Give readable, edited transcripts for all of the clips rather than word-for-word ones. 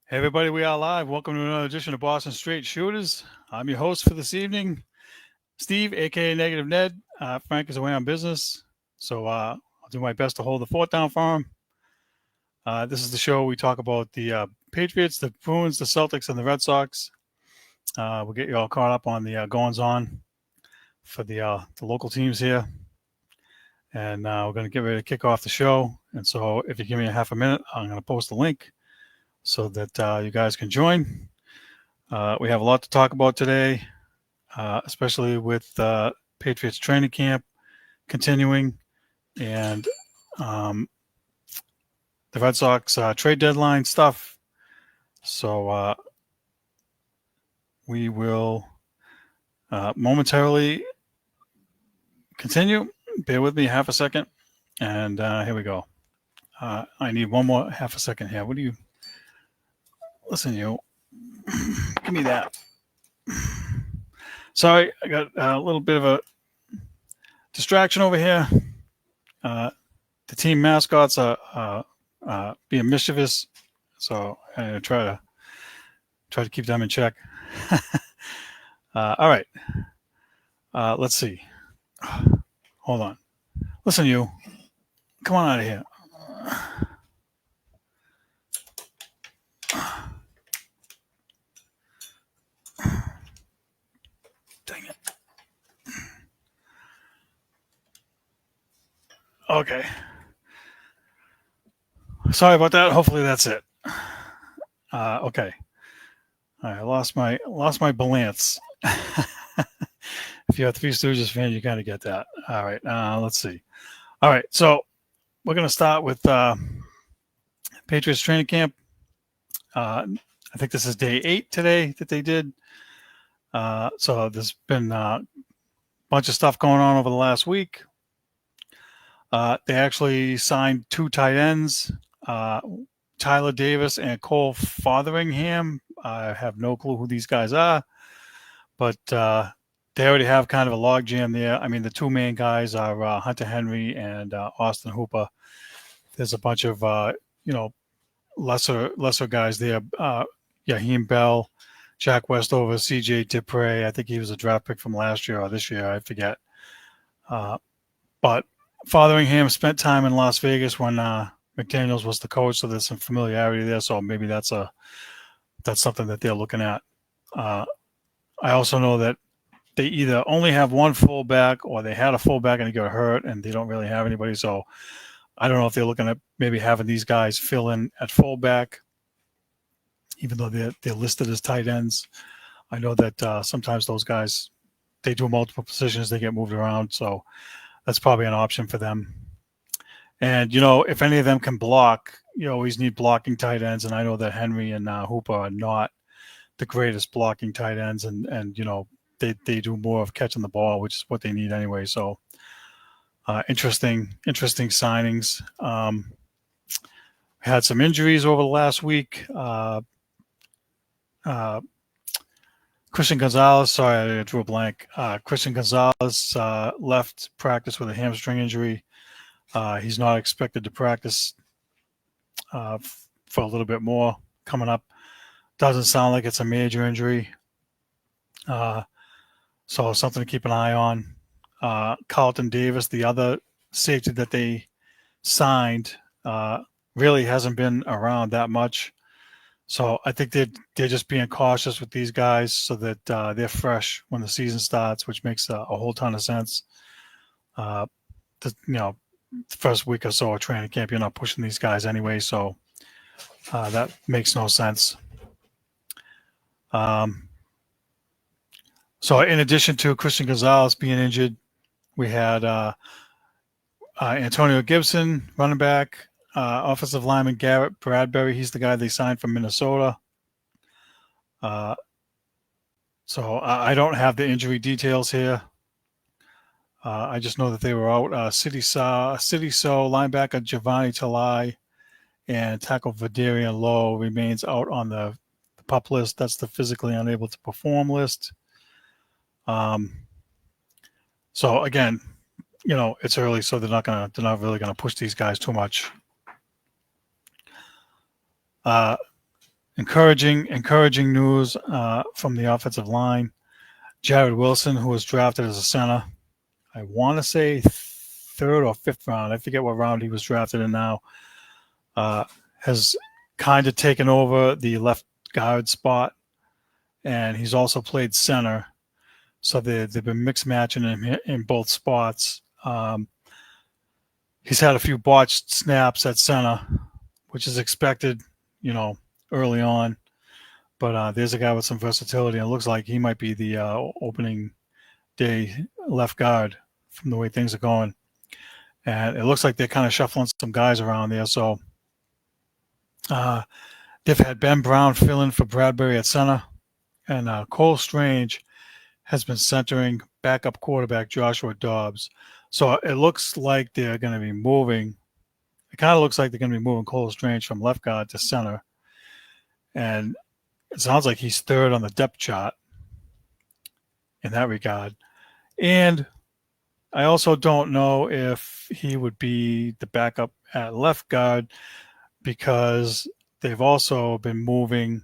Hey everybody, we are live. Welcome to another edition of Bostonsstraightshooters. I'm your host for this evening, Steve, aka Negative Ned. Frank is away on business, so I'll do my best to hold the fort down for him. This is the show we talk about the Patriots, the Bruins, the Celtics, and the Red Sox. We'll get you all caught up on the goings on for the local teams here, and we're going to get ready to kick off the show. And so, if you give me a half a minute, I'm going to post a link so that you guys can join. We have a lot to talk about today, especially with Patriots training camp continuing and the Red Sox trade deadline stuff. So we will momentarily continue. Bear with me half a second. And here we go. I need one more half a second here. What do you... Listen, you... Give me that. Sorry, I got a little bit of a distraction over here. The team mascots are being mischievous, so I try to keep them in check. All right, let's see. Hold on. Listen, you. Come on out of here. Dang it. Okay. Sorry about that. Hopefully that's it. Okay. All right, I lost my balance. If you're a Three Stooges fan, you kind of get that. All right. Let's see. All right. So we're going to start with Patriots training camp. I think this is day 8 today that they did. So there's been a bunch of stuff going on over the last week. They actually signed 2 tight ends, Tyler Davis and Cole Fotheringham. I have no clue who these guys are, but they already have kind of a logjam there. I mean, the 2 main guys are Hunter Henry and Austin Hooper. There's a bunch of lesser guys there. Yaheem Bell, Jack Westover, C.J. Dupre. I think he was a draft pick from last year or this year. I forget. But Fotheringham spent time in Las Vegas when McDaniels was the coach, so there's some familiarity there. So maybe that's something that they're looking at. I also know that they either only have one fullback or they had a fullback and he got hurt and they don't really have anybody. So I don't know if they're looking at maybe having these guys fill in at fullback, even though they're listed as tight ends. I know that sometimes those guys, they do multiple positions, they get moved around. So that's probably an option for them. And, if any of them can block, you always need blocking tight ends. And I know that Henry and Hooper are not the greatest blocking tight ends. And they do more of catching the ball, which is what they need anyway. So interesting signings. Had some injuries over the last week. Christian Gonzalez, sorry, I drew a blank. Christian Gonzalez left practice with a hamstring injury. He's not expected to practice for a little bit more coming up. Doesn't sound like it's a major injury. So something to keep an eye on. Carlton Davis, the other safety that they signed, really hasn't been around that much. So I think they're just being cautious with these guys so that they're fresh when the season starts, which makes a whole ton of sense. The first week or so of training camp, you're not pushing these guys anyway, so that makes no sense. So in addition to Christian Gonzalez being injured, we had Antonio Gibson, running back, offensive lineman Garrett Bradbury. He's the guy they signed from Minnesota. So I don't have the injury details here. I just know that they were out. City So linebacker Giovanni Talai and tackle Vadarian Lowe remains out on the PUP list. That's the physically unable to perform list. So again, it's early, so they're not really gonna push these guys too much. encouraging news from the offensive line. Jared Wilson, who was drafted as a center, I want to say third or fifth round. I forget what round he was drafted in now. Has kind of taken over the left guard spot, and he's also played center. So they've been mixed matching him in both spots. He's had a few botched snaps at center, which is expected, early on. But there's a guy with some versatility, and it looks like he might be the opening day left guard from the way things are going. And it looks like they're kind of shuffling some guys around there. So they've had Ben Brown fill in for Bradbury at center, and Cole Strange has been centering backup quarterback Joshua Dobbs. So it looks like they're going to be moving. It kind of looks like they're going to be moving Cole Strange from left guard to center. And it sounds like he's third on the depth chart in that regard. And I also don't know if he would be the backup at left guard, because they've also been moving.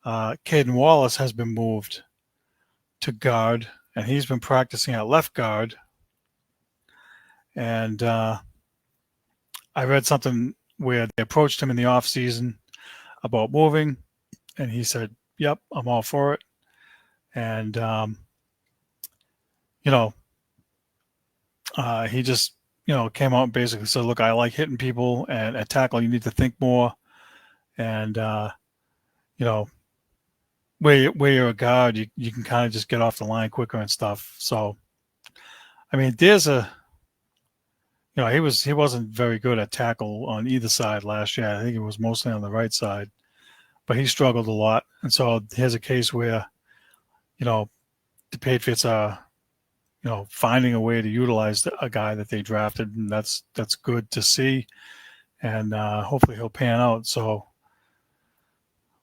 Caden Wallace has been moved to guard, and he's been practicing at left guard. And I read something where they approached him in the offseason about moving, and he said, yep, I'm all for it. And, he just, came out and basically said, look, I like hitting people, and at tackle, you need to think more. And, where you're a guard, you can kind of just get off the line quicker and stuff. So, I mean, there's he wasn't very good at tackle on either side last year. I think it was mostly on the right side, but he struggled a lot. And so here's a case where, the Patriots are, finding a way to utilize a guy that they drafted, and that's good to see. And hopefully he'll pan out. So,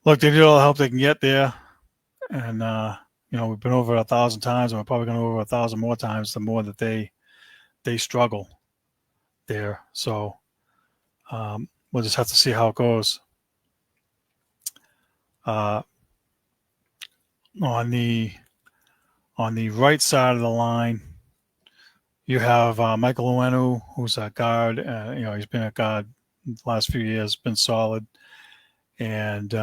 look, they need all the help they can get there. And, we've been over 1,000 times, and we're probably going to over 1,000 more times the more that they struggle there. So we'll just have to see how it goes. On the right side of the line, you have Michael Uenu, who's a guard. He's been a guard the last few years, been solid. And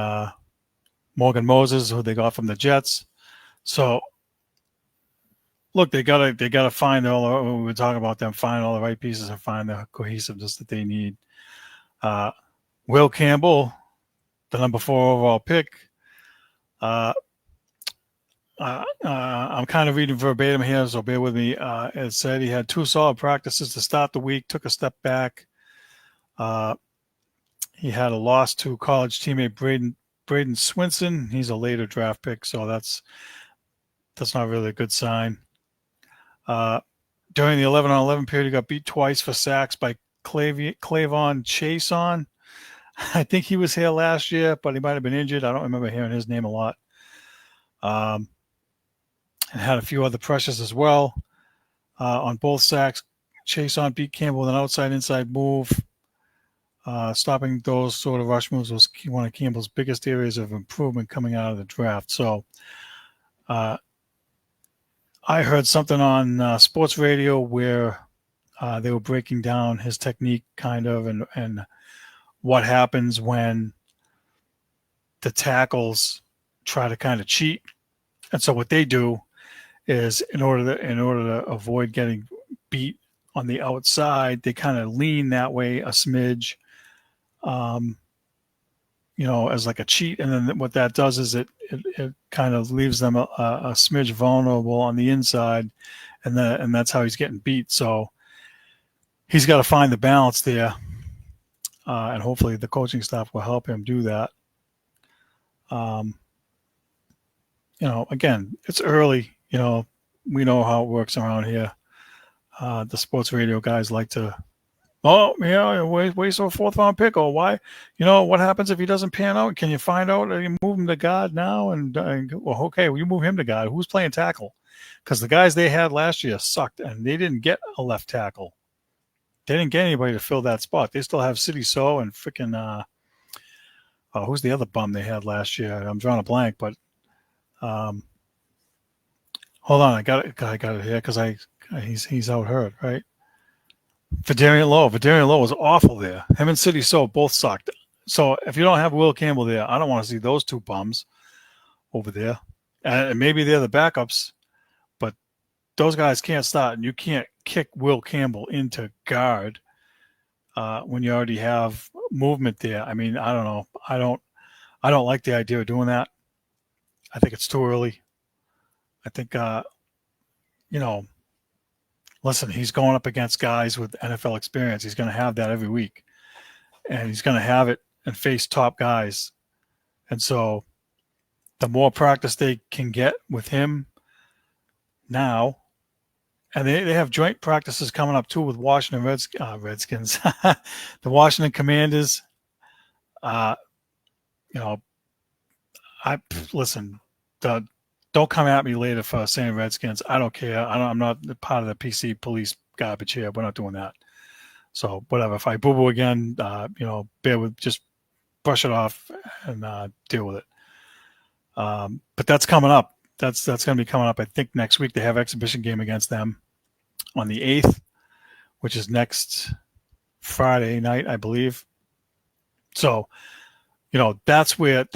Morgan Moses, who they got from the Jets. So, look, they gotta find we were talking about them, find all the right pieces and find the cohesiveness that they need. Will Campbell, the number 4 overall pick. I'm kind of reading verbatim here, so bear with me. It said he had 2 solid practices to start the week, took a step back. He had a loss to college teammate Braden Swinson. He's a later draft pick, so that's not really a good sign. During the 11-on-11 period, he got beat twice for sacks by Clavon Chason. I think he was here last year, but he might have been injured. I don't remember hearing his name a lot. And had a few other pressures as well. On both sacks, Chason beat Campbell with an outside-inside move. Stopping those sort of rush moves was one of Campbell's biggest areas of improvement coming out of the draft. So I heard something on sports radio where they were breaking down his technique kind of and what happens when the tackles try to kind of cheat. And so what they do is in order to avoid getting beat on the outside, they kind of lean that way a smidge, as like a cheat. And then what that does is it kind of leaves them a smidge vulnerable on the inside, and that's how he's getting beat. So he's got to find the balance there, and hopefully the coaching staff will help him do that. Again, it's early. We know how it works around here. The sports radio guys like to, waste a 4th-round pick, or why? What happens if he doesn't pan out? Can you find out? You move him to guard now, you move him to guard. Who's playing tackle? Because the guys they had last year sucked, and they didn't get a left tackle. They didn't get anybody to fill that spot. They still have City So and freaking who's the other bum they had last year? I'm drawing a blank, but hold on, I got it here because he's out hurt, right? Vidarian Lowe was awful there. Him and City So both sucked. So if you don't have Will Campbell there, I don't want to see those two bums over there. And maybe they're the backups, but those guys can't start, and you can't kick Will Campbell into guard when you already have movement there. I mean, I don't know. I don't like the idea of doing that. I think it's too early. I think listen, he's going up against guys with NFL experience. He's going to have that every week, and he's going to have it and face top guys. And so the more practice they can get with him now, and they have joint practices coming up too with Washington Redskins, the Washington Commanders. I listen. Don't come at me later for saying Redskins. I don't care. I'm not part of the PC police garbage here. We're not doing that. So whatever. If I boo-boo again, just brush it off and deal with it. But that's coming up. That's going to be coming up. I think next week they have exhibition game against them on the 8th, which is next Friday night, I believe. So, that's where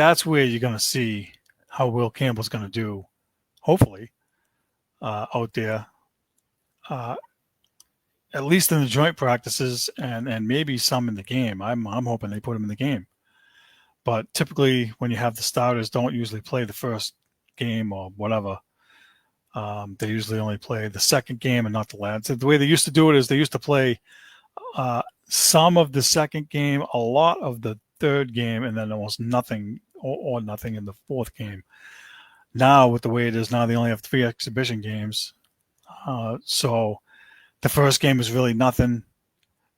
you're going to see how Will Campbell's going to do, hopefully, out there, at least in the joint practices and maybe some in the game. I'm hoping they put him in the game. But typically when you have the starters don't usually play the first game or whatever, they usually only play the second game and not the last. The way they used to do it is they used to play some of the second game, a lot of the third game, and then almost nothing or nothing in the fourth game. Now, with the way it is now, they only have 3 exhibition games. So the first game is really nothing.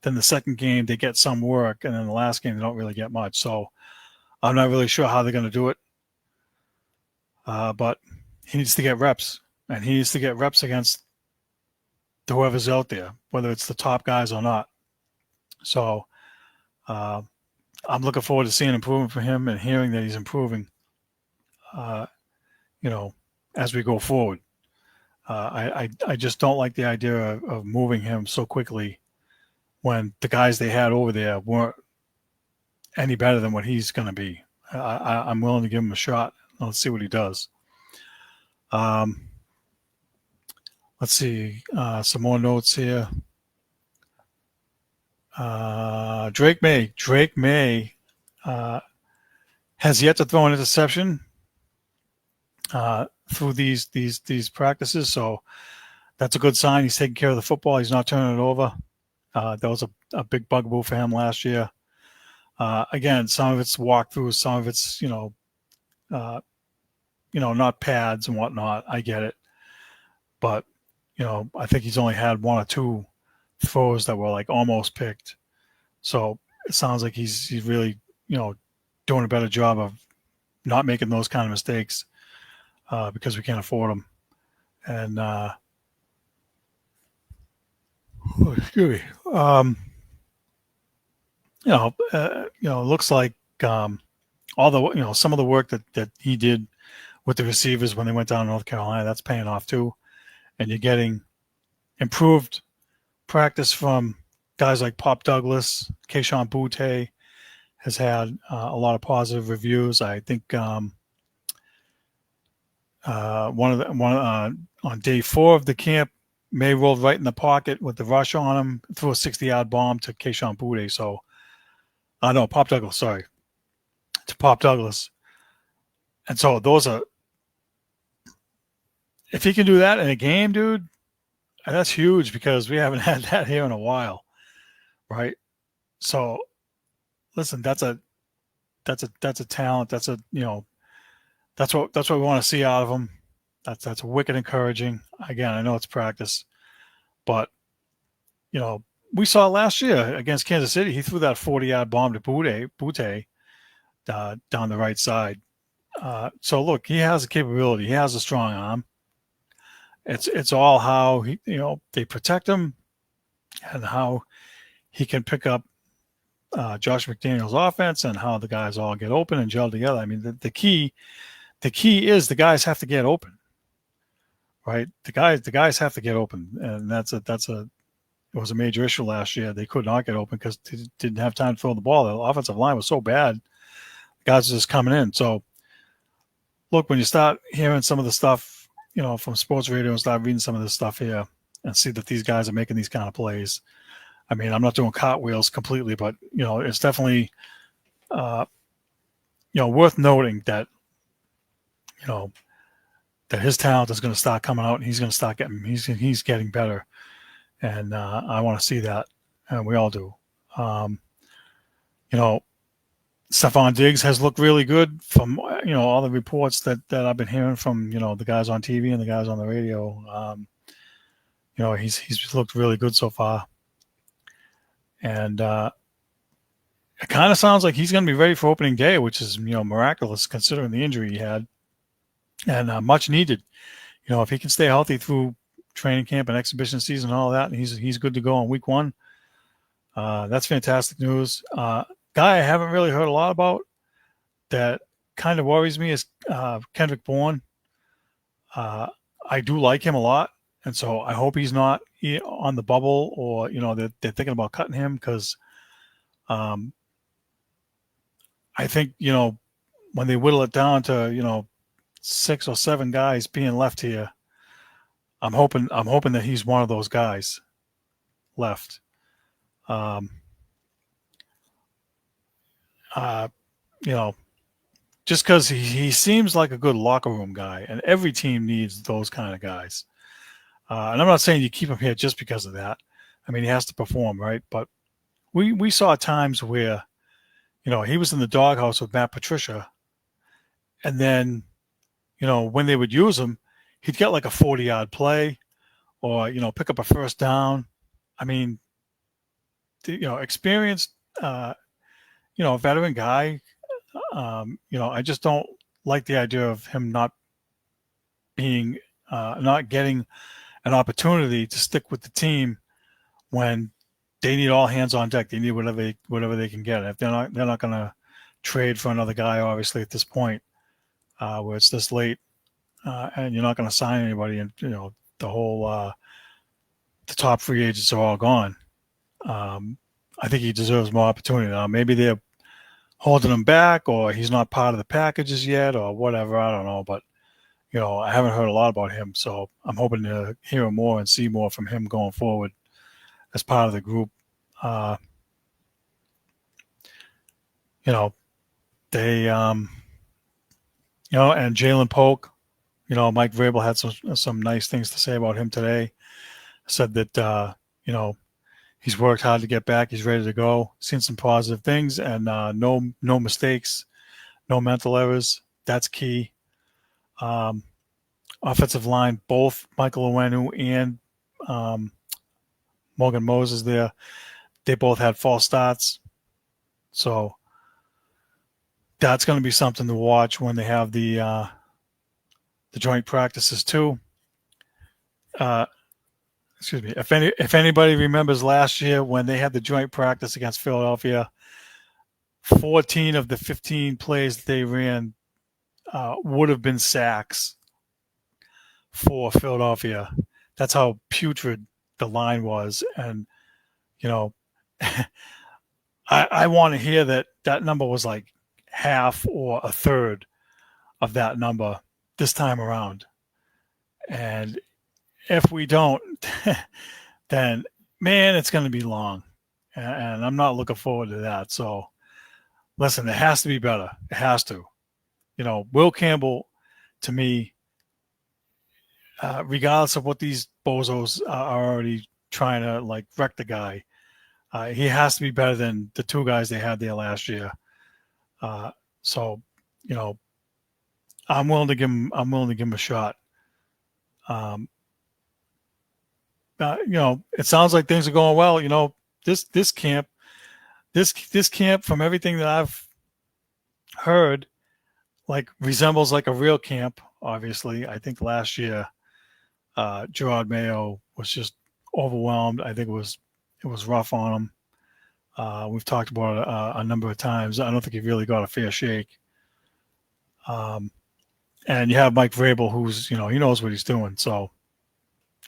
Then the second game, they get some work. And then the last game, they don't really get much. So I'm not really sure how they're going to do it. But he needs to get reps. And he needs to get reps against whoever's out there, whether it's the top guys or not. So I'm looking forward to seeing improvement from him and hearing that he's improving, as we go forward. I just don't like the idea of moving him so quickly when the guys they had over there weren't any better than what he's going to be. I'm willing to give him a shot. Let's see what he does. Let's see. Some more notes here. Drake May has yet to throw an interception through these practices, so that's a good sign. He's taking care of the football. He's not turning it over. That was a big bugaboo for him last year. Again, some of it's walkthroughs, some of it's not pads and whatnot. I get it, but I think he's only had 1 or 2 throws that were like almost picked. So it sounds like he's really doing a better job of not making those kind of mistakes because we can't afford them. And excuse me. It looks like all the some of the work that he did with the receivers when they went down to North Carolina, that's paying off too. And you're getting improved practice from guys like Pop Douglas. Keyshawn Butte has had a lot of positive reviews. I think on day 4 of the camp, May rolled right in the pocket with the rush on him, threw a 60-yard bomb to Keyshawn Butte. So, no, Pop Douglas, sorry. To Pop Douglas. And so those are, if he can do that in a game, dude, that's huge because we haven't had that here in a while, right? So, listen, that's a talent. That's what we want to see out of him. That's wicked encouraging. Again, I know it's practice, but we saw last year against Kansas City, he threw that 40-yard bomb to Butte down the right side. So look, he has the capability. He has a strong arm. It's all how they protect him and how he can pick up Josh McDaniels' offense and how the guys all get open and gel together. I mean, the key is the guys have to get open, right? The guys have to get open, and it was a major issue last year. They could not get open because they didn't have time to throw the ball. The offensive line was so bad, the guys are just coming in. So, look, when you start hearing some of the stuff, from sports radio and start reading some of this stuff here and see that these guys are making these kind of plays. I mean, I'm not doing cartwheels completely, but, it's definitely, worth noting that, that his talent is going to start coming out and he's going to start he's getting better. And I want to see that. And we all do. Stephon Diggs has looked really good from, all the reports that I've been hearing from, the guys on TV and the guys on the radio. He's looked really good so far. And it kind of sounds like he's going to be ready for opening day, which is, miraculous considering the injury he had. And much needed. If he can stay healthy through training camp and exhibition season and all that, and he's good to go on week 1. That's fantastic news. Guy I haven't really heard a lot about that kind of worries me is Kendrick Bourne. I do like him a lot, and so I hope he's not on the bubble or, they're thinking about cutting him because I think, when they whittle it down to, 6 or 7 guys being left here, I'm hoping that he's one of those guys left. Just because he seems like a good locker room guy, and every team needs those kind of guys. And I'm not saying you keep him here just because of that. I mean, he has to perform, right? But we saw times where, he was in the doghouse with Matt Patricia, and then, when they would use him, he'd get like a 40-yard play or, pick up a first down. I mean, experienced, veteran guy. I just don't like the idea of him not getting an opportunity to stick with the team when they need all hands on deck. They need whatever they can get. If they're not going to trade for another guy, obviously at this point, where it's this late, and you're not going to sign anybody, and the whole the top free agents are all gone. I think he deserves more opportunity. Now, maybe they're holding him back, or he's not part of the packages yet, or whatever. I don't know, but I haven't heard a lot about him, so I'm hoping to hear more and see more from him going forward as part of the group. They, and Jalen Polk, Mike Vrabel had some nice things to say about him today. Said that, he's worked hard to get back. He's ready to go. Seen some positive things and no mistakes, no mental errors. That's key. Offensive line, both Michael Onwenu and Morgan Moses there, they both had false starts. So that's going to be something to watch when they have the joint practices too. Excuse me. If anybody remembers last year when they had the joint practice against Philadelphia, 14 of the 15 plays they ran would have been sacks for Philadelphia. That's how putrid the line was. And, I want to hear that number was like half or a third of that number this time around. And if we don't, then, man, it's going to be long. And I'm not looking forward to that. So, listen, it has to be better. It has to. Will Campbell, to me, regardless of what these bozos are already trying to, wreck the guy, he has to be better than the 2 guys they had there last year. So, I'm willing to give him a shot. It sounds like things are going well. This camp, from everything that I've heard, resembles like a real camp. Obviously, I think last year, Gerard Mayo was just overwhelmed. I think it was rough on him. We've talked about it a number of times. I don't think he really got a fair shake. And you have Mike Vrabel, who's he knows what he's doing. So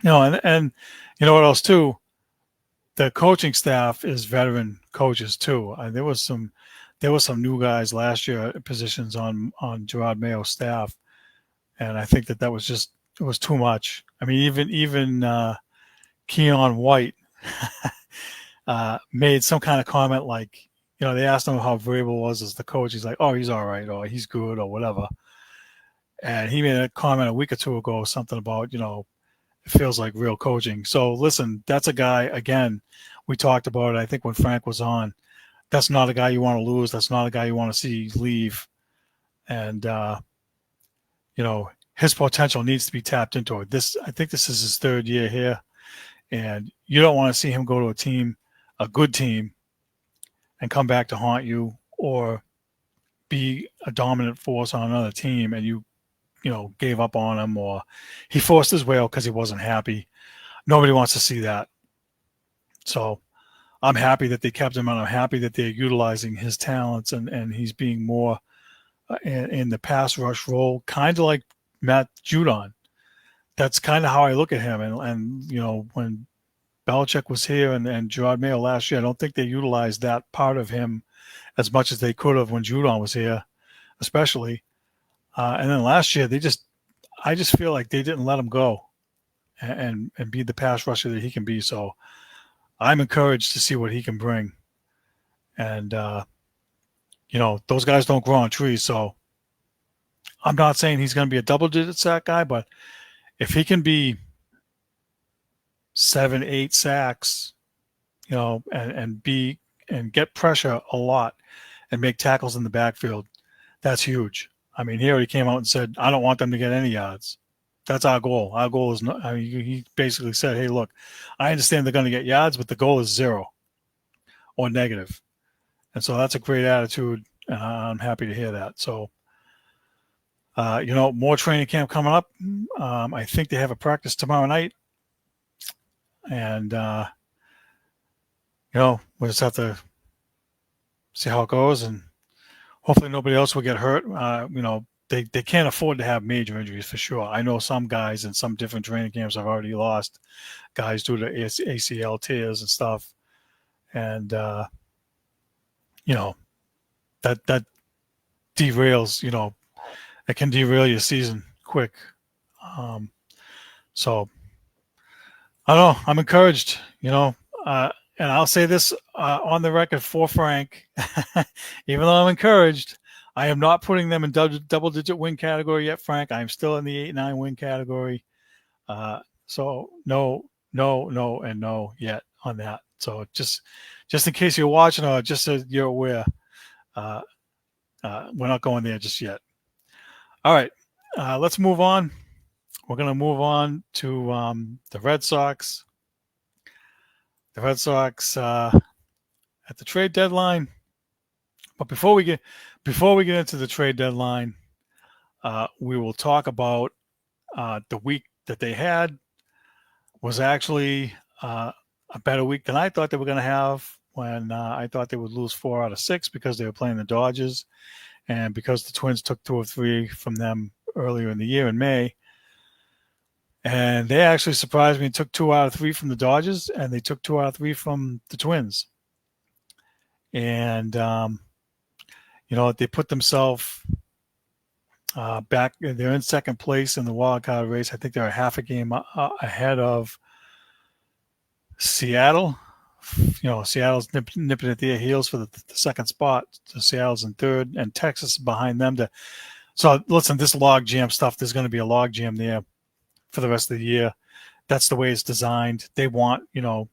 and you know what else too? The coaching staff is veteran coaches too. There was some new guys last year positions on Gerard Mayo's staff, and I think that was just it was too much. I mean, even Keon White made some kind of comment like, they asked him how Vrabel was as the coach. He's like, oh, he's all right, or he's good, or whatever. And he made a comment a week or two ago, something about, it feels like real coaching. So listen, that's a guy, again, we talked about it, I think when Frank was on. That's not a guy you want to lose. That's not a guy you want to see leave. And, his potential needs to be tapped into. I think this is his third year here. And you don't want to see him go to a team, a good team, and come back to haunt you, or be a dominant force on another team and you gave up on him, or he forced his way out because he wasn't happy. Nobody wants to see that. So I'm happy that they kept him, and I'm happy that they're utilizing his talents, and he's being more in the pass rush role, kind of like Matt Judon. That's kind of how I look at him. And when Belichick was here and Gerard Mayo last year, I don't think they utilized that part of him as much as they could have when Judon was here, especially. And then last year, I just feel like they didn't let him go and be the pass rusher that he can be. So I'm encouraged to see what he can bring. And, those guys don't grow on trees. So I'm not saying he's going to be a double-digit sack guy, but if he can be 7, 8 sacks, and get pressure a lot and make tackles in the backfield, that's huge. I mean, he already came out and said, I don't want them to get any yards. That's our goal. Our goal is not, he basically said, hey, look, I understand they're going to get yards, but the goal is 0 or negative. And so that's a great attitude. I'm happy to hear that. So, more training camp coming up. I think they have a practice tomorrow night. And, we'll just have to see how it goes. And hopefully nobody else will get hurt. They can't afford to have major injuries for sure. I know some guys in some different training camps have already lost guys due to ACL tears and stuff. And, that derails, it can derail your season quick. So I don't know. I'm encouraged, and I'll say this on the record for Frank, even though I'm encouraged, I am not putting them in double-digit win category yet, Frank. I'm still in the 8-9 win category. So no, and no yet on that. So just in case you're watching, or just so you're aware, we're not going there just yet. All right, let's move on. We're going to move on to the Red Sox. The Red Sox at the trade deadline. But before we get into the trade deadline, we will talk about the week that they had was actually a better week than I thought they were going to have, when I thought they would lose 4 out of 6 because they were playing the Dodgers, and because the Twins took 2 or 3 from them earlier in the year in May. And they actually surprised me and took 2 out of 3 from the Dodgers, and they took 2 out of 3 from the Twins. And, they put themselves back. They're in second place in the wild card race. I think they're a half a game ahead of Seattle. Seattle's nipping at their heels for the second spot. So Seattle's in third, and Texas is behind them. So listen, this log jam stuff, there's going to be a log jam there for the rest of the year. That's the way it's designed. They want,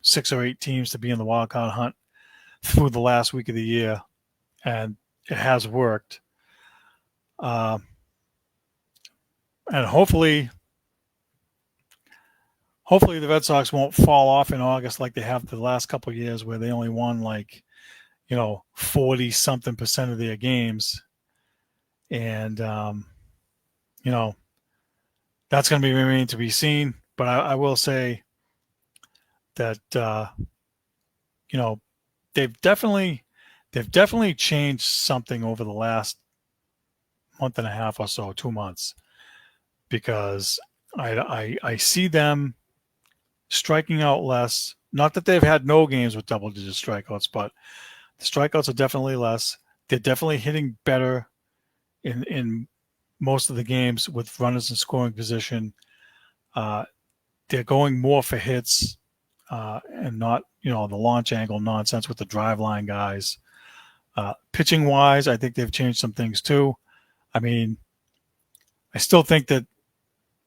6 or 8 teams to be in the wild card hunt through the last week of the year, and it has worked. And hopefully the Red Sox won't fall off in August like they have the last couple of years, where they only won 40-something% of their games. And, that's going to remain to be seen. But I will say that, they've definitely changed something over the last month and a half or so, 2 months, because I see them striking out less. Not that they've had no games with double-digit strikeouts, but the strikeouts are definitely less. They're definitely hitting better in most of the games with runners in scoring position. They're going more for hits and not, the launch angle nonsense with the drive line guys. Pitching wise, I think they've changed some things too. I mean, I still think that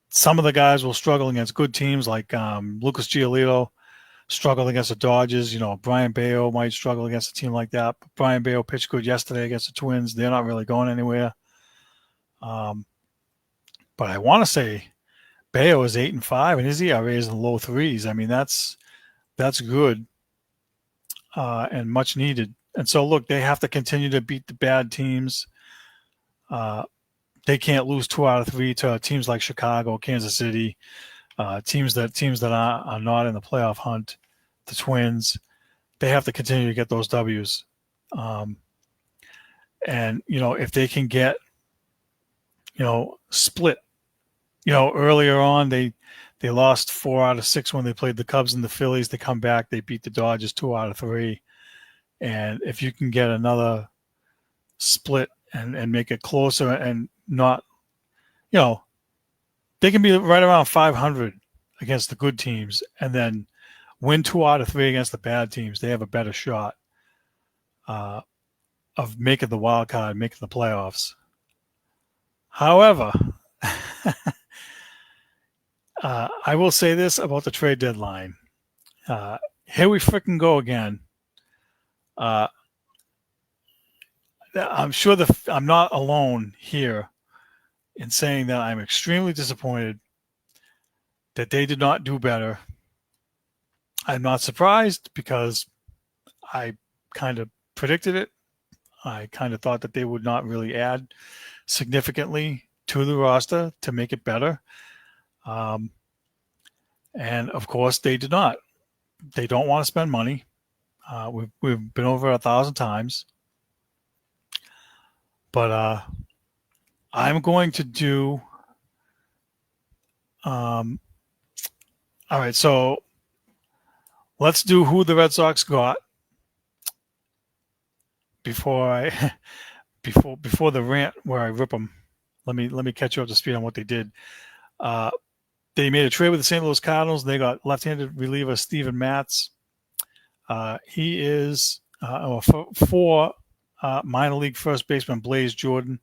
some of the guys will struggle against good teams like Lucas Giolito struggled against the Dodgers. Brian Bayo might struggle against a team like that. But Brian Bayo pitched good yesterday against the Twins. They're not really going anywhere. But I want to say Bayo is 8-5, and his ERA is in the low threes. I mean, that's good and much needed. And so, look, they have to continue to beat the bad teams. They can't lose 2 out of 3 to teams like Chicago, Kansas City, teams that are not in the playoff hunt. The Twins, they have to continue to get those W's. And if they can get split. Earlier on they lost 4 out of 6 when they played the Cubs and the Phillies. They come back, they beat the Dodgers 2 out of 3. And if you can get another split and make it closer and not, they can be right around 500 against the good teams and then win 2 out of 3 against the bad teams. They have a better shot of making the wild card, making the playoffs. However, I will say this about the trade deadline. Here we freaking go again. I'm sure I'm not alone here in saying that I'm extremely disappointed that they did not do better. I'm not surprised because I kind of predicted it. I kind of thought that they would not really add significantly to the roster to make it better. And of course they did not. They don't want to spend money. We've been over 1,000 times. But I'm going to do. All right, so let's do who the Red Sox got before the rant where I rip them. Let me catch you up to speed on what they did. They made a trade with the St. Louis Cardinals. They got left-handed reliever Steven Matz. He is for minor league first baseman Blaze Jordan.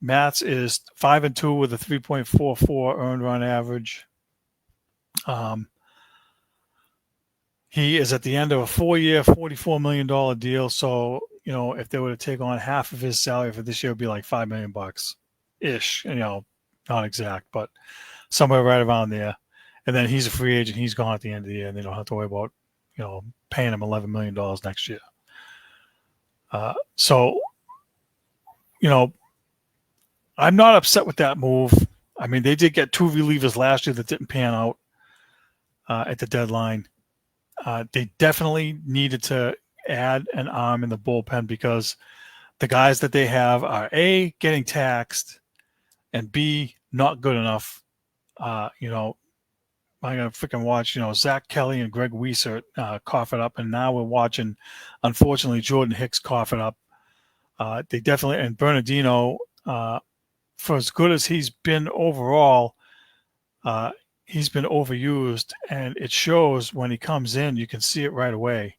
Matz is 5-2 with a 3.44 earned run average. He is at the end of a 4-year, $44 million deal. So, if they were to take on half of his salary for this year, it would be like $5 million ish. Not exact, but somewhere right around there. And then he's a free agent. He's gone at the end of the year, and they don't have to worry about, paying him $11 million next year. So, I'm not upset with that move. I mean, they did get 2 relievers last year that didn't pan out at the deadline. They definitely needed to add an arm in the bullpen because the guys that they have are A, getting taxed, and B, not good enough. I'm going to freaking watch, Zach Kelly and Greg Wiesert cough it up, and now we're watching, unfortunately, Jordan Hicks cough it up. They definitely, and Bernardino, for as good as he's been overall, he's been overused, and it shows when he comes in. You can see it right away.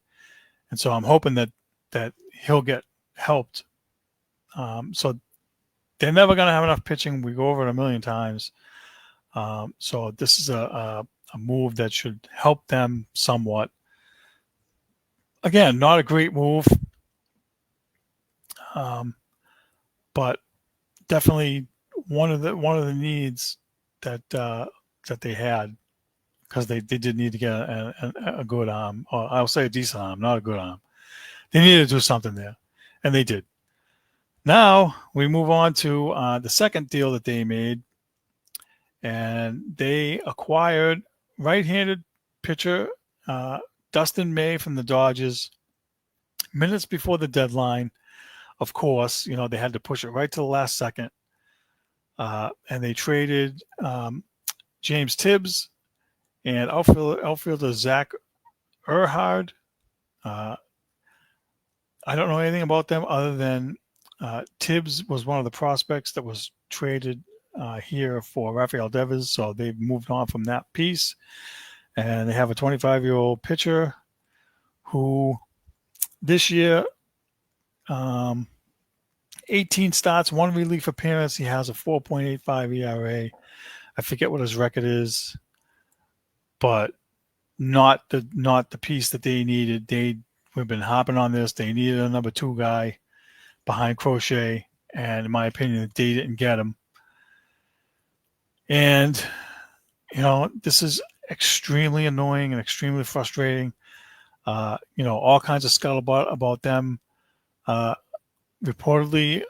And so I'm hoping that he'll get helped. So they're never going to have enough pitching. We go over it a million times. So this is a move that should help them somewhat. Again, not a great move, but definitely one of the needs that they had, because they did need to get a good arm, or I'll say a decent arm, not a good arm. They needed to do something there, and they did. Now we move on to the second deal that they made, and they acquired right-handed pitcher Dustin May from the Dodgers, minutes before the deadline. Of course, they had to push it right to the last second. And they traded James Tibbs and outfielder Zach Erhard. I don't know anything about them other than Tibbs was one of the prospects that was traded here for Rafael Devers, so they've moved on from that piece. And they have a 25-year-old pitcher who this year, 18 starts, 1 relief appearance. He has a 4.85 ERA. I forget what his record is, but not the piece that they needed. We've been hopping on this. They needed a number 2 guy behind Crochet, and in my opinion, they didn't get him. And this is extremely annoying and extremely frustrating. All kinds of scuttlebutt about them reportedly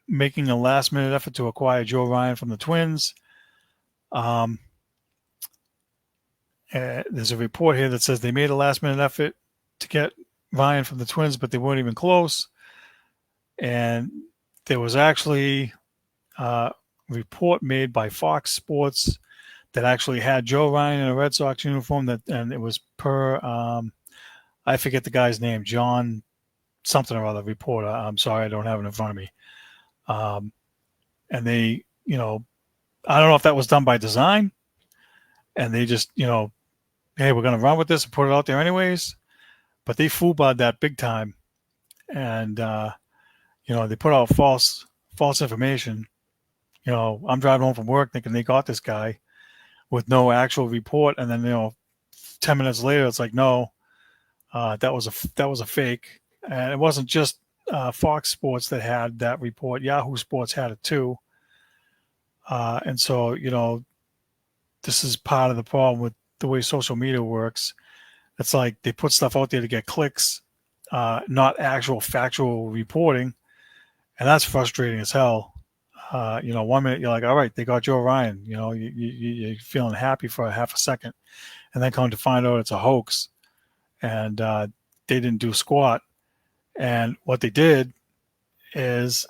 making a last-minute effort to acquire Joe Ryan from the Twins. There's a report here that says they made a last-minute effort to get Ryan from the Twins, but they weren't even close. And there was actually a report made by Fox Sports that actually had Joe Ryan in a Red Sox uniform, and it was per I forget the guy's name, John something or other, reporter. I'm sorry, I don't have it in front of me. And they, I don't know if that was done by design, and they just, hey, we're going to run with this and put it out there anyways. But they foobarred that big time, and they put out false information. I'm driving home from work thinking they got this guy with no actual report, and then 10 minutes later it's like, no, that was a fake. And it wasn't just Fox Sports that had that report. Yahoo Sports had it too. And so, this is part of the problem with the way social media works. It's like they put stuff out there to get clicks, not actual factual reporting. And that's frustrating as hell. 1 minute you're like, all right, they got Joe Ryan. You're feeling happy for a half a second. And then come to find out it's a hoax. And they didn't do squat. And what they did is,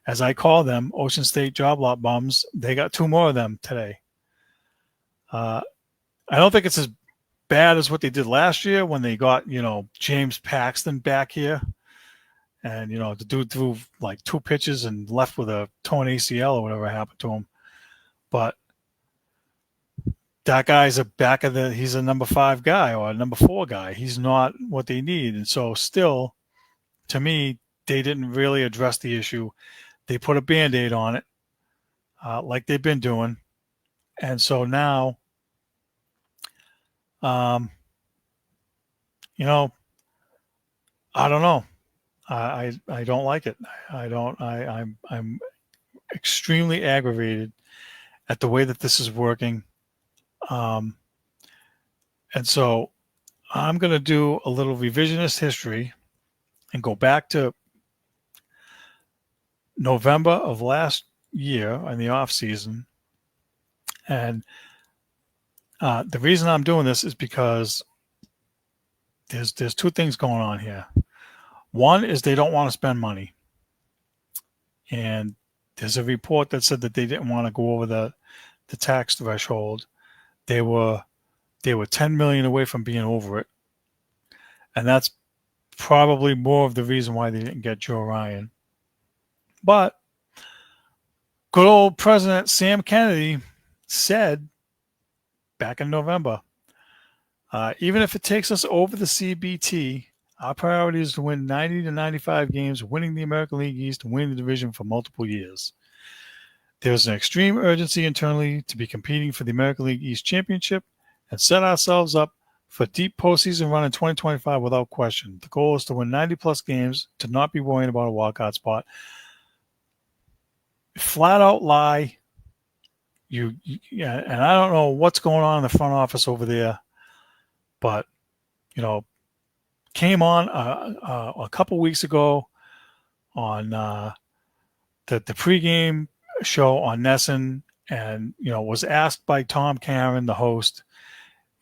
as I call them, Ocean State job lot bums, they got 2 more of them today. I don't think it's as bad as what they did last year when they got, James Paxton back here. And, the dude threw like 2 pitches and left with a torn ACL or whatever happened to him. But that guy's he's a number 5 guy or a number 4 guy. He's not what they need. And so still, to me, they didn't really address the issue. They put a Band-Aid on it, like they've been doing. And so now, I don't know. I don't like it. I'm extremely aggravated at the way that this is working. And so I'm going to do a little revisionist history and go back to November of last year in the off season. And the reason I'm doing this is because there's 2 things going on here. One is they don't want to spend money. And there's a report that said that they didn't want to go over the tax threshold. They were 10 million away from being over it. And that's probably more of the reason why they didn't get Joe Ryan. But good old President Sam Kennedy said back in November, even if it takes us over the CBT, our priority is to win 90 to 95 games, winning the American League East and winning the division for multiple years. There's an extreme urgency internally to be competing for the American League East championship and set ourselves up for deep postseason run in 2025 without question. The goal is to win 90-plus games, to not be worrying about a wildcard spot. Flat out lie. And I don't know what's going on in the front office over there, but, came on a couple weeks ago on the pregame show on Nesson, and was asked by Tom Caron, the host,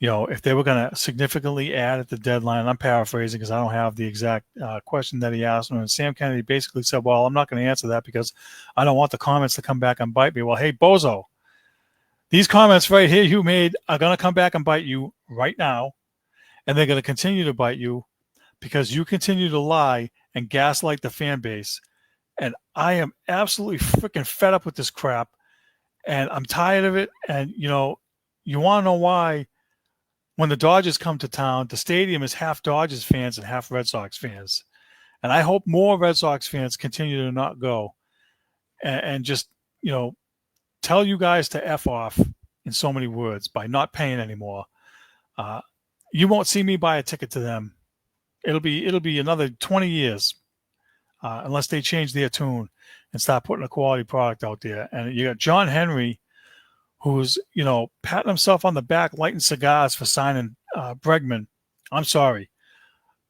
if they were going to significantly add at the deadline, I'm paraphrasing because I don't have the exact question that he asked him. And Sam Kennedy basically said, well, I'm not going to answer that because I don't want the comments to come back and bite me. Well, hey, bozo, these comments right here you made are going to come back and bite you right now. And they're going to continue to bite you because you continue to lie and gaslight the fan base. And I am absolutely freaking fed up with this crap. And I'm tired of it. And, you want to know why? When the Dodgers come to town, the stadium is half Dodgers fans and half Red Sox fans. And I hope more Red Sox fans continue to not go and just, tell you guys to F off in so many words by not paying anymore. You won't see me buy a ticket to them. It'll be another 20 years unless they change their tune and start putting a quality product out there. And you got John Henry, who's, patting himself on the back, lighting cigars for signing Bregman. I'm sorry.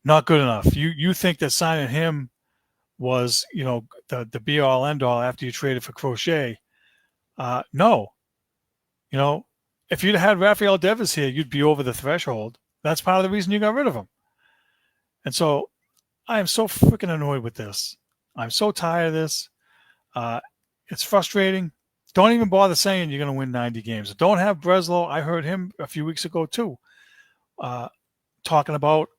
Not good enough. You think that signing him was, the be-all, end-all after you traded for Crochet. No. If you'd had Rafael Devers here, you'd be over the threshold. That's part of the reason you got rid of him. And so I am so freaking annoyed with this. I'm so tired of this. It's frustrating. Don't even bother saying you're going to win 90 games. Don't have Breslow. I heard him a few weeks ago too, talking about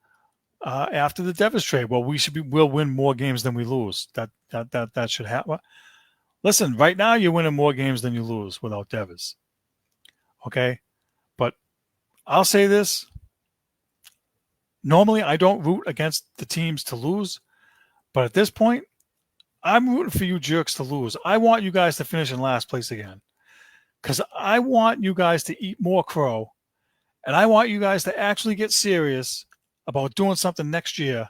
after the Devers trade. Well, we'll win more games than we lose. That should happen. Listen, right now you're winning more games than you lose without Devers. Okay, but I'll say this. Normally, I don't root against the teams to lose, but at this point, I'm rooting for you jerks to lose. I want you guys to finish in last place again because I want you guys to eat more crow, and I want you guys to actually get serious about doing something next year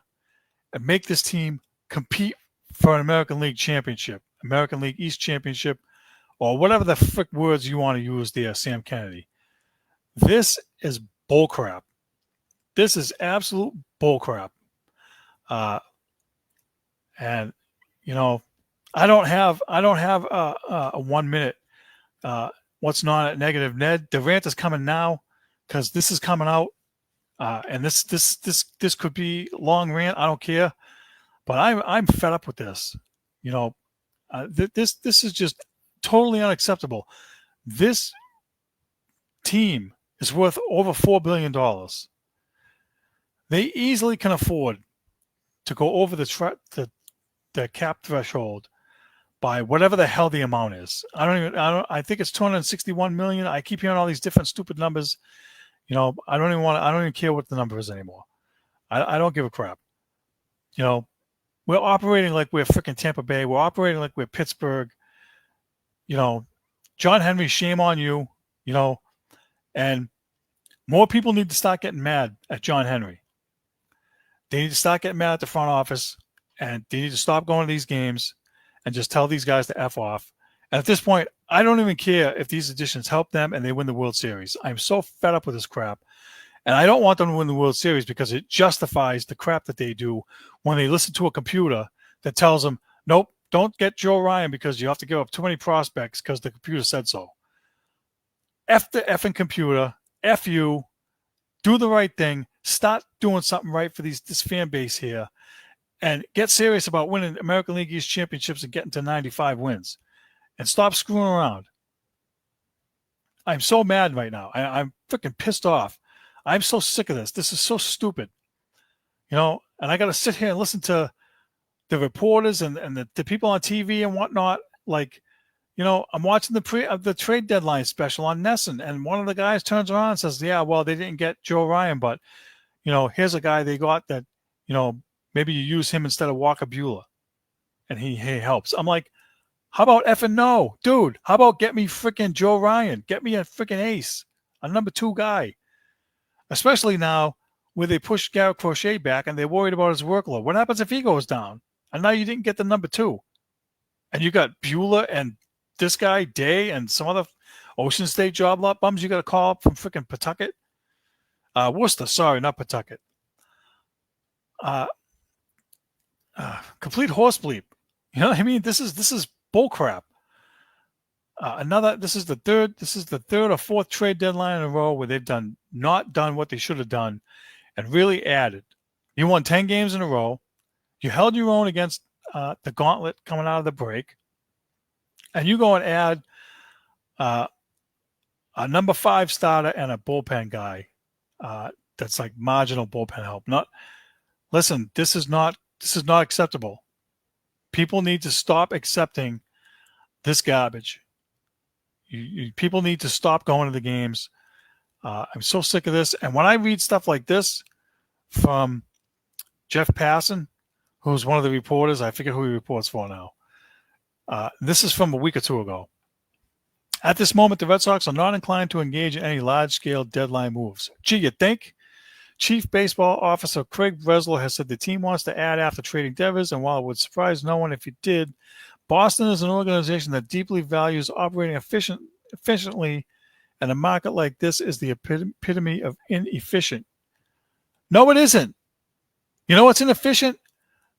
and make this team compete for an American League championship, American League East championship, or whatever the frick words you want to use there, Sam Kennedy. This is bullcrap. This is absolute bullcrap. And I don't have a 1 minute. What's not at negative Ned? The rant is coming now because this is coming out, and this could be long rant. I don't care, but I'm fed up with this. This is just totally unacceptable. This team is worth over $4 billion. They easily can afford to go over the cap threshold by whatever the hell the amount is. I think it's 261 million. I keep hearing all these different stupid numbers. I don't even care what the number is anymore. I don't give a crap. We're operating like we're freaking Tampa Bay. We're operating like we're Pittsburgh. John Henry, shame on you, and more people need to start getting mad at John Henry. They need to start getting mad at the front office, and they need to stop going to these games and just tell these guys to F off. And at this point, I don't even care if these additions help them and they win the World Series. I'm so fed up with this crap. And I don't want them to win the World Series because it justifies the crap that they do when they listen to a computer that tells them, nope, don't get Joe Ryan because you have to give up too many prospects because the computer said so. F the effing computer. F you. Do the right thing. Start doing something right for this fan base here. And get serious about winning American League East championships and getting to 95 wins. And stop screwing around. I'm so mad right now. I'm freaking pissed off. I'm so sick of this. This is so stupid. And I got to sit here and listen to the reporters and the people on TV and whatnot. Like, I'm watching the trade deadline special on Nesson, and one of the guys turns around and says, yeah, well, they didn't get Joe Ryan, but, here's a guy they got that, maybe you use him instead of Walker Buehler, and he helps. I'm like, how about effing no? Dude, how about get me freaking Joe Ryan? Get me a freaking ace, a number 2 guy. Especially now where they push Garrett Crochet back and they're worried about his workload. What happens if he goes down? And now you didn't get the number 2. And you got Buehler and this guy, Day, and some other Ocean State job lot bums you got to call up from freaking Pawtucket. Worcester, sorry, not Pawtucket. Complete horse bleep. You know what I mean? This is bull crap. This is the third or fourth trade deadline in a row where they've not done what they should have done and really added. You won 10 games in a row. You held your own against the gauntlet coming out of the break. And you go and add a number 5 starter and a bullpen guy that's like marginal bullpen help. Listen, this is not acceptable. People need to stop accepting this garbage. People need to stop going to the games. I'm so sick of this. And when I read stuff like this from Jeff Passan, who's one of the reporters, I forget who he reports for now. This is from a week or two ago. At this moment, the Red Sox are not inclined to engage in any large-scale deadline moves. Gee, you think? Chief Baseball Officer Craig Breslow has said the team wants to add after trading Devers, and while it would surprise no one if it did, Boston is an organization that deeply values operating efficiently, and a market like this is the epitome of inefficient. No, it isn't. You know what's inefficient?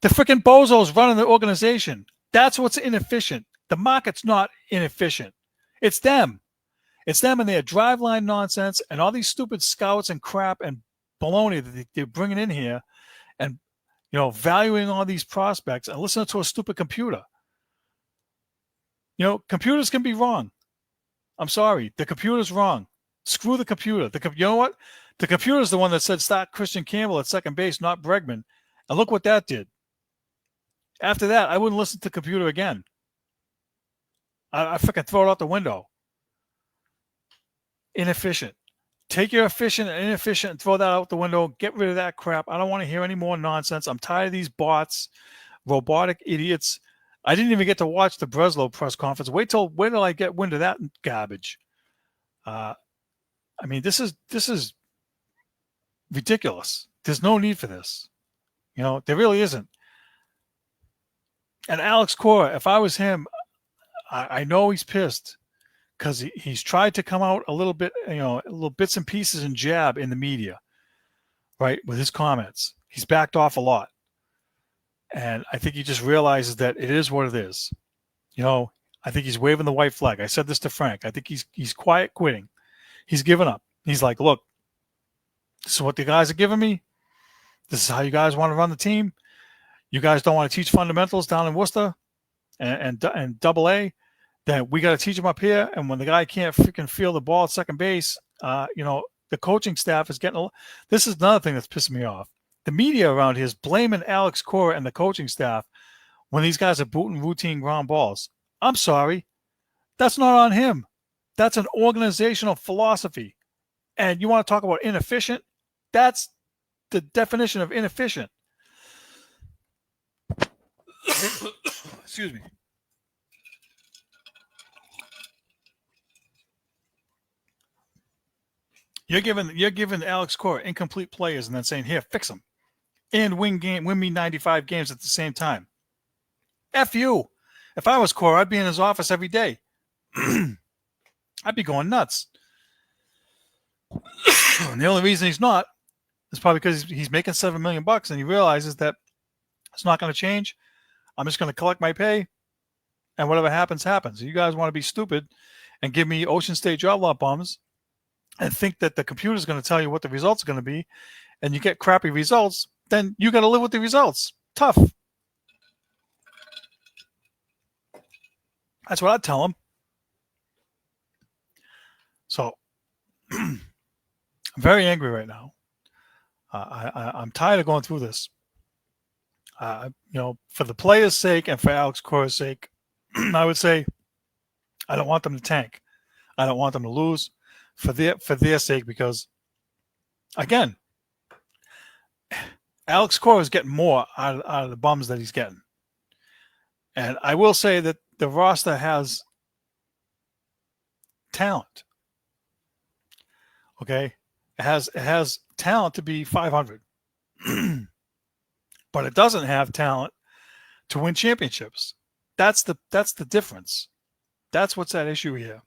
The freaking bozos running the organization. That's what's inefficient. The market's not inefficient. It's them. It's them and their driveline nonsense and all these stupid scouts and crap and baloney that they're bringing in here and, valuing all these prospects and listening to a stupid computer. Computers can be wrong. I'm sorry. The computer's wrong. Screw the computer. You know what? The computer's the one that said start Christian Campbell at second base, not Bregman. And look what that did. After that, I wouldn't listen to the computer again. I freaking throw it out the window. Inefficient. Take your efficient and inefficient and throw that out the window. Get rid of that crap. I don't want to hear any more nonsense. I'm tired of these bots, robotic idiots. I didn't even get to watch the Breslow press conference. Wait till I get wind of that garbage. This is ridiculous. There's no need for this. There really isn't. And Alex Cora, if I was him, I know he's pissed because he's tried to come out a little bit, little bits and pieces and jab in the media, right, with his comments. He's backed off a lot. And I think he just realizes that it is what it is. I think he's waving the white flag. I said this to Frank. I think he's quiet quitting. He's given up. He's like, look, this is what the guys are giving me. This is how you guys want to run the team. You guys don't want to teach fundamentals down in Worcester and double A. Then we got to teach them up here. And when the guy can't freaking feel the ball at second base, the coaching staff is getting. This is another thing that's pissing me off. The media around here is blaming Alex Cora and the coaching staff when these guys are booting routine ground balls. I'm sorry. That's not on him. That's an organizational philosophy. And you want to talk about inefficient? That's the definition of inefficient. Excuse me. You're giving Alex Cora incomplete players and then saying, here, fix them. And win me 95 games at the same time. F you. If I was Cora, I'd be in his office every day. I'd be going nuts. And the only reason he's not is probably because he's making $7 million and he realizes that it's not going to change. I'm just going to collect my pay and whatever happens, happens. You guys want to be stupid and give me Ocean State job lot bums and think that the computer is going to tell you what the results are going to be and you get crappy results, then you got to live with the results. Tough. That's what I'd tell him. So I'm very angry right now. I'm tired of going through this. For the players' sake and for Alex Cora's sake, I would say I don't want them to tank. I don't want them to lose for their sake because, again, Alex Cora is getting more out of the bums that he's getting. And I will say that the roster has talent. Okay? It has talent to be 500. But it doesn't have talent to win championships. That's the difference. That's what's at issue here.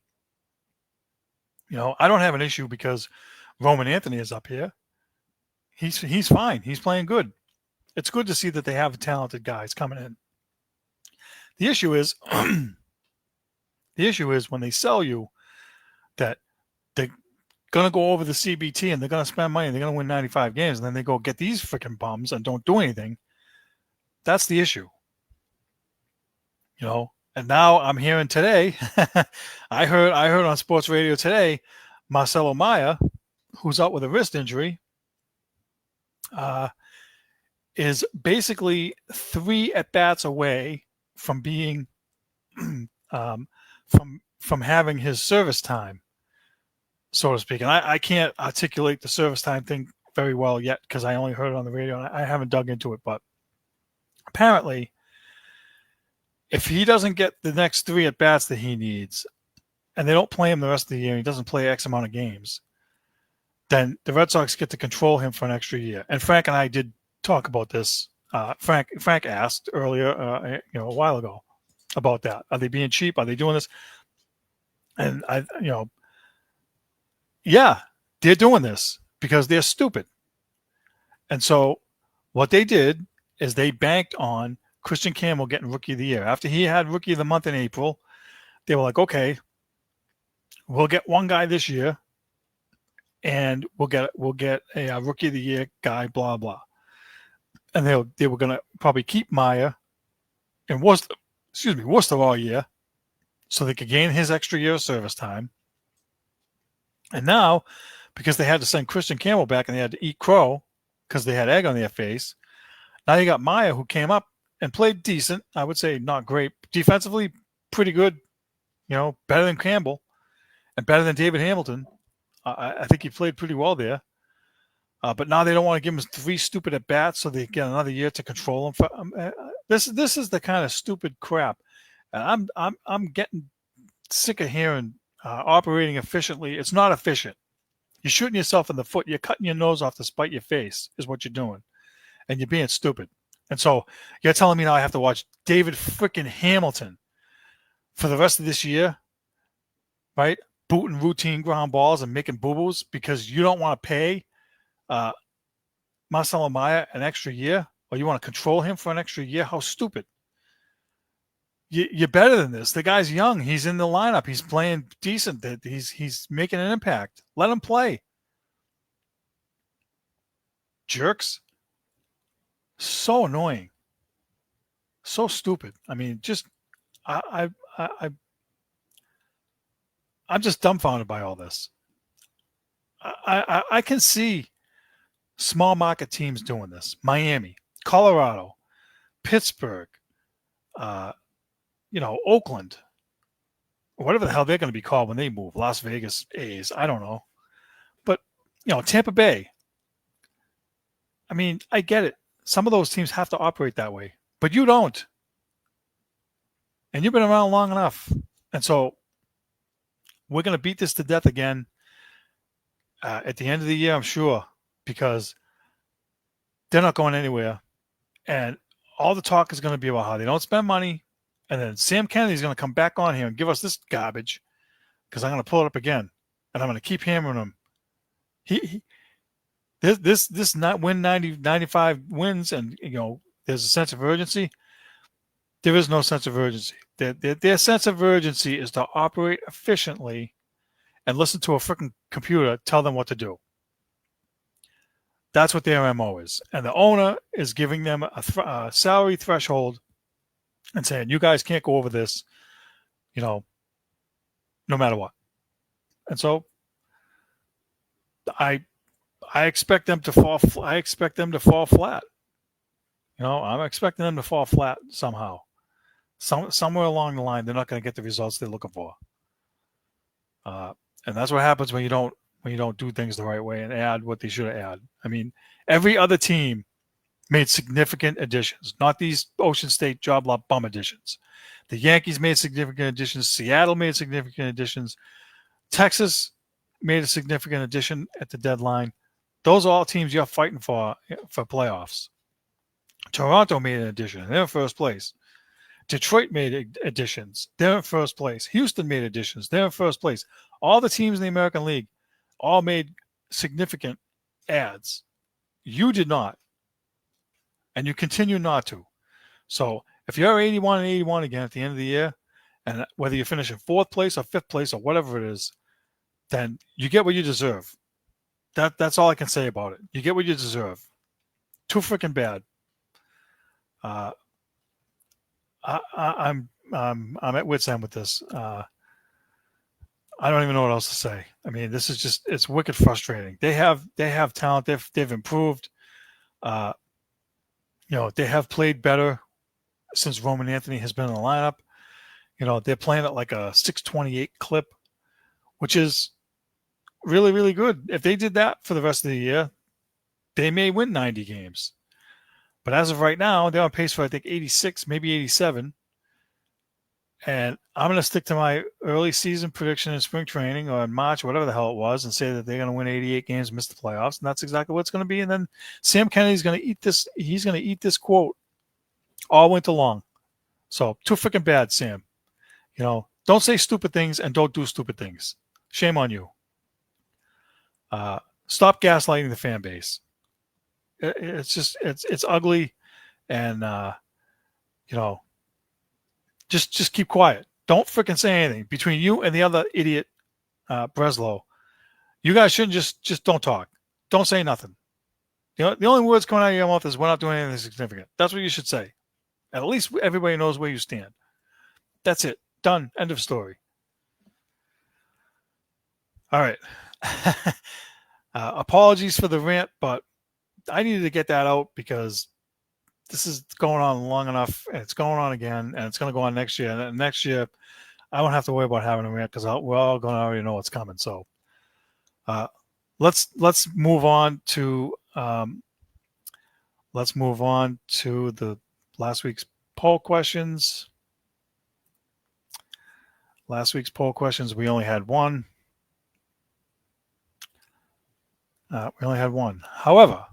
I don't have an issue because Roman Anthony is up here. He's fine. He's playing good. It's good to see that they have talented guys coming in. The issue is The issue is when they sell you that they're going to go over the CBT and they're going to spend money and they're going to win 95 games, and then they go get these freaking bums and don't do anything. That's the issue. And now I'm hearing today, I heard on sports radio today, Marcelo Maya, who's out with a wrist injury, is basically 3 at-bats away from being from having his service time, so to speak. And I can't articulate the service time thing very well yet because I only heard it on the radio and I haven't dug into it. But apparently, if he doesn't get the next 3 at-bats that he needs, and they don't play him the rest of the year, and he doesn't play X amount of games, then the Red Sox get to control him for an extra year. And Frank and I did talk about this. Frank asked earlier, a while ago, about that. Are they being cheap? Are they doing this? And yeah, they're doing this because they're stupid. And so what they did is they banked on Christian Campbell getting Rookie of the Year. After he had Rookie of the Month in April, they were like, okay, we'll get one guy this year, and we'll get a Rookie of the Year guy, blah, blah. And they were going to probably keep Maya in Worcester all year so they could gain his extra year of service time. And now, because they had to send Christian Campbell back and they had to eat crow because they had egg on their face, now you got Maya, who came up and played decent. I would say not great. Defensively, pretty good. Better than Campbell and better than David Hamilton. I think he played pretty well there. But now they don't want to give him 3 stupid at-bats so they get another year to control him. This is the kind of stupid crap. And I'm getting sick of hearing operating efficiently. It's not efficient. You're shooting yourself in the foot. You're cutting your nose off to spite your face is what you're doing. And you're being stupid. And so you're telling me now I have to watch David freaking Hamilton for the rest of this year, right? Booting routine ground balls and making boo-boos because you don't want to pay Marcelo Maya an extra year, or you want to control him for an extra year? How stupid. You're better than this. The guy's young. He's in the lineup. He's playing decent. He's making an impact. Let him play. Jerks. So annoying. So stupid. I mean, just I'm just dumbfounded by all this. I can see small market teams doing this. Miami, Colorado, Pittsburgh, Oakland, whatever the hell they're going to be called when they move. Las Vegas A's, I don't know. But, Tampa Bay. I mean, I get it. Some of those teams have to operate that way, but you don't. And you've been around long enough. And so we're going to beat this to death again at the end of the year, I'm sure, because they're not going anywhere. And all the talk is going to be about how they don't spend money. And then Sam Kennedy's going to come back on here and give us this garbage because I'm going to pull it up again. And I'm going to keep hammering him. This not win 90, 95 wins and, there's a sense of urgency. There is no sense of urgency. Their sense of urgency is to operate efficiently and listen to a freaking computer tell them what to do. That's what their MO is. And the owner is giving them a salary threshold and saying, you guys can't go over this, no matter what. And so I expect them to fall. I expect them to fall flat. I'm expecting them to fall flat somehow. Somewhere along the line, they're not going to get the results they're looking for. And that's what happens when you don't do things the right way and add what they should have added. I mean, every other team made significant additions, not these Ocean State job lot bum additions. The Yankees made significant additions. Seattle made significant additions. Texas made a significant addition at the deadline. Those are all teams you're fighting for playoffs. Toronto made an addition. They're in first place. Detroit made additions. They're in first place. Houston made additions. They're in first place. All the teams in the American League all made significant adds. You did not. And you continue not to. So if you're 81 and 81 again at the end of the year, And whether you finish in fourth place or fifth place or whatever it is, then you get what you deserve. That's all I can say about it. You get what you deserve. Too freaking bad. Uh, I'm at wit's end with this. I don't even know what else to say. I mean, this is just it's wicked frustrating. They have talent. They've improved. Uh, they have played better since Roman Anthony has been in the lineup. They're playing at like a 628 clip, which is really, really good. If they did that for the rest of the year, they may win 90 games. But as of right now, they're on pace for, I think, 86, maybe 87. And I'm going to stick to my early season prediction in spring training or in March, whatever the hell it was, and say that they're going to win 88 games, miss the playoffs. And that's exactly what it's going to be. And then Sam Kennedy's going to eat this. He's going to eat this quote all winter long. So too freaking bad, Sam. Don't say stupid things and don't do stupid things. Shame on you. Stop gaslighting the fan base. It's just it's ugly, and just keep quiet. Don't freaking say anything between you and the other idiot, Breslow. You guys shouldn't just don't talk. Don't say nothing. The only words coming out of your mouth is we're not doing anything significant. That's what you should say. At least everybody knows where you stand. That's it. Done. End of story. All right. Apologies for the rant, but I needed to get that out because this is going on long enough, and it's going on again, and it's going to go on next year. And next year, I won't have to worry about having a rant because we're all going to already know what's coming. So let's move on to the last week's poll questions. Last week's poll questions, we only had one. However,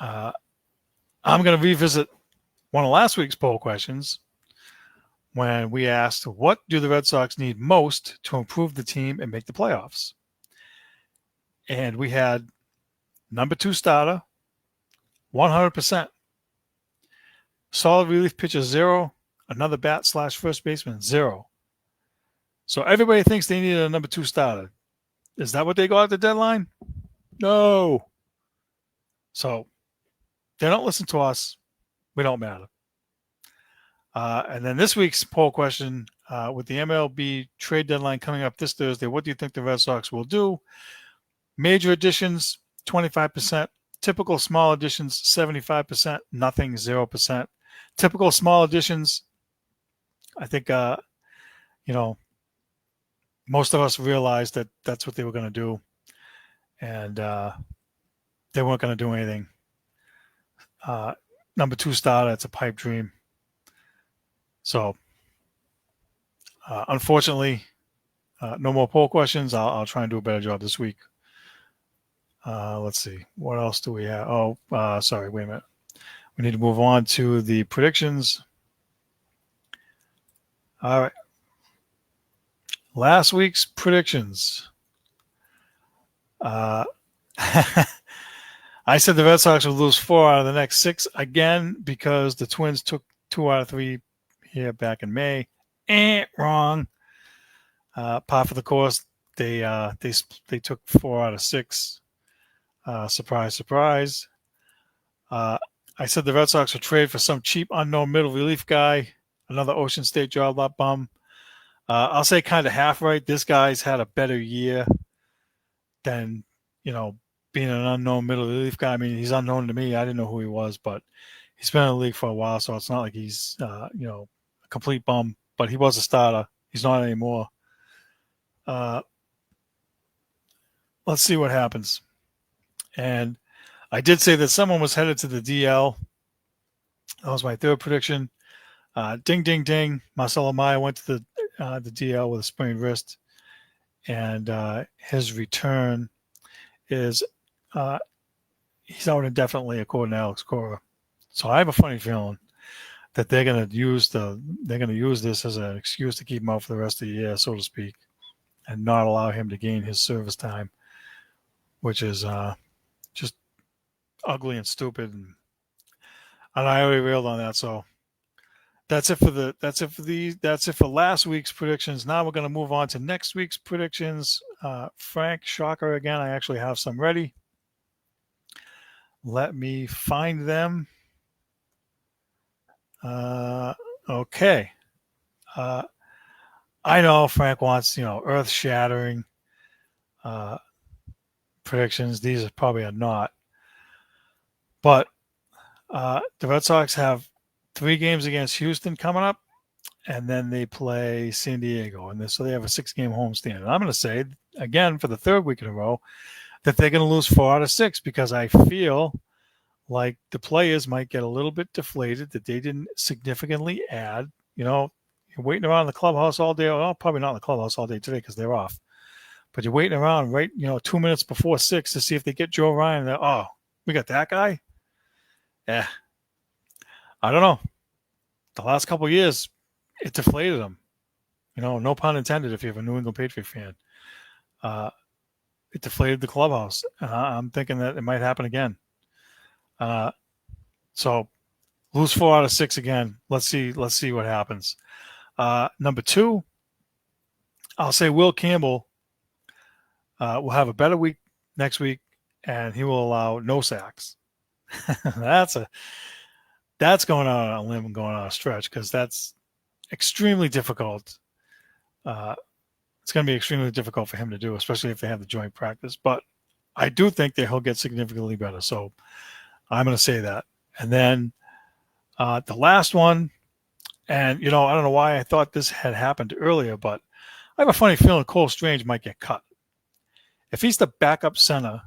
I'm going to revisit one of last week's poll questions when we asked, what do the Red Sox need most to improve the team and make the playoffs? And we had number 2 starter, 100%. Solid relief pitcher, 0. Another bat / first baseman, 0. So everybody thinks they need a number 2 starter. Is that what they got at the deadline? No. So they don't listen to us. We don't matter. And then this week's poll question, with the MLB trade deadline coming up this Thursday, what do you think the Red Sox will do? Major additions, 25%. Typical small additions, 75%. Nothing, 0%. Typical small additions, I think, most of us realized that that's what they were going to do. And they weren't going to do anything. Number 2 starter, it's a pipe dream. So, unfortunately, no more poll questions. I'll try and do a better job this week. Let's see. What else do we have? Sorry. Wait a minute. We need to move on to the predictions. All right. Last week's predictions. I said the Red Sox would lose 4 out of the next 6 again because the Twins took 2 out of 3 here back in May. Wrong. Par for the course. They took 4 out of 6. Surprise, surprise. I said the Red Sox would trade for some cheap unknown middle relief guy, another Ocean State job lot bum. I'll say kind of half right. This guy's had a better year than, being an unknown middle relief guy. I mean, he's unknown to me. I didn't know who he was, but he's been in the league for a while, so it's not like he's, a complete bum. But he was a starter. He's not anymore. Let's see what happens. And I did say that someone was headed to the DL. That was my third prediction. Ding, ding, ding. Marcelo Mayer went to the DL with a sprained wrist. And his return is he's out indefinitely, according to Alex Cora. So I have a funny feeling that they're going to use this as an excuse to keep him out for the rest of the year, so to speak, and not allow him to gain his service time, which is just ugly and stupid. And I already railed on that, so That's it for last week's predictions. Now we're going to move on to next week's predictions. Frank, shocker again. I actually have some ready. Let me find them. Okay. I know Frank wants, earth-shattering predictions. These probably are not. But the Red Sox have 3 games against Houston coming up, and then they play San Diego. And so they have a 6-game homestand. And I'm going to say, again, for the 3rd week in a row, that they're going to lose 4 out of 6 because I feel like the players might get a little bit deflated that they didn't significantly add. You're waiting around the clubhouse all day. Well, probably not in the clubhouse all day today because they're off. But you're waiting around, right, 2 minutes before 6 to see if they get Joe Ryan. Oh, we got that guy? Yeah. I don't know. The last couple of years, it deflated them. No pun intended if you're a New England Patriot fan. It deflated the clubhouse. I'm thinking that it might happen again. So lose 4 out of 6 again. Let's see what happens. Number 2, I'll say Will Campbell will have a better week next week, and he will allow no sacks. That's going out on a limb and going on a stretch because that's extremely difficult. It's going to be extremely difficult for him to do, especially if they have the joint practice. But I do think that he'll get significantly better. So I'm going to say that. And then the last one, and, I don't know why I thought this had happened earlier, but I have a funny feeling Cole Strange might get cut. If he's the backup center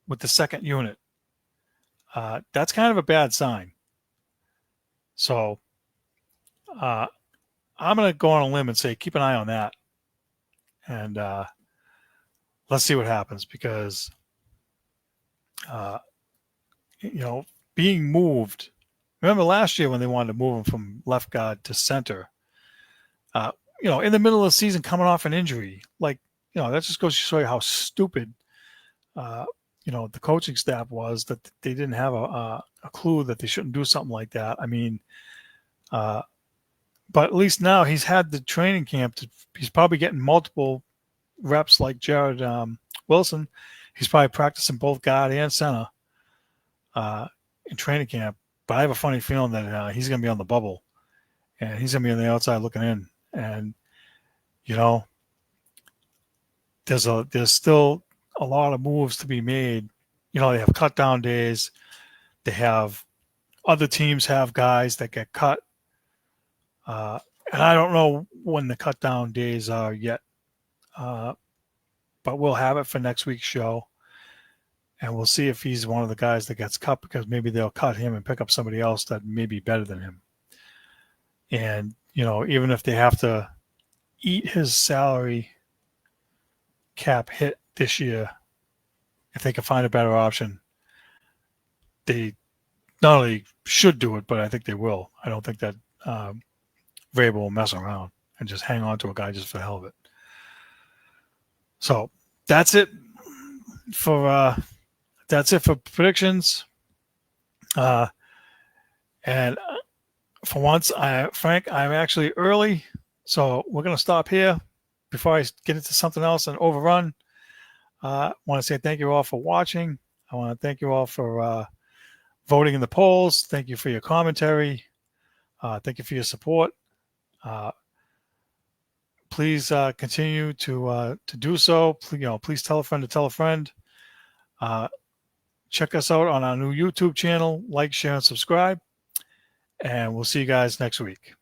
with the 2nd unit, that's kind of a bad sign. So I'm going to go on a limb and say keep an eye on that. And let's see what happens because, being moved. Remember last year when they wanted to move him from left guard to center, in the middle of the season coming off an injury, that just goes to show you how stupid, the coaching staff was that they didn't have a clue that they shouldn't do something like that. I mean, but at least now he's had the training camp. He's probably getting multiple reps like Jared Wilson. He's probably practicing both guard and center in training camp. But I have a funny feeling that he's going to be on the bubble and he's going to be on the outside looking in. And, there's still a lot of moves to be made. They have cut down days. They have other teams have guys that get cut. And I don't know when the cut down days are yet. But we'll have it for next week's show. And we'll see if he's one of the guys that gets cut because maybe they'll cut him and pick up somebody else that may be better than him. And, even if they have to eat his salary cap hit this year, if they can find a better option, they not only should do it, but I think they will. I don't think that Vrabel will mess around and just hang on to a guy just for the hell of it. So that's it for predictions. And for once, Frank, I'm actually early, so we're going to stop here before I get into something else and overrun. I want to say thank you all for watching. I want to thank you all for voting in the polls. Thank you for your commentary. Thank you for your support. Please continue to do so. Please tell a friend to tell a friend. Check us out on our new YouTube channel. Like, share, and subscribe. And we'll see you guys next week.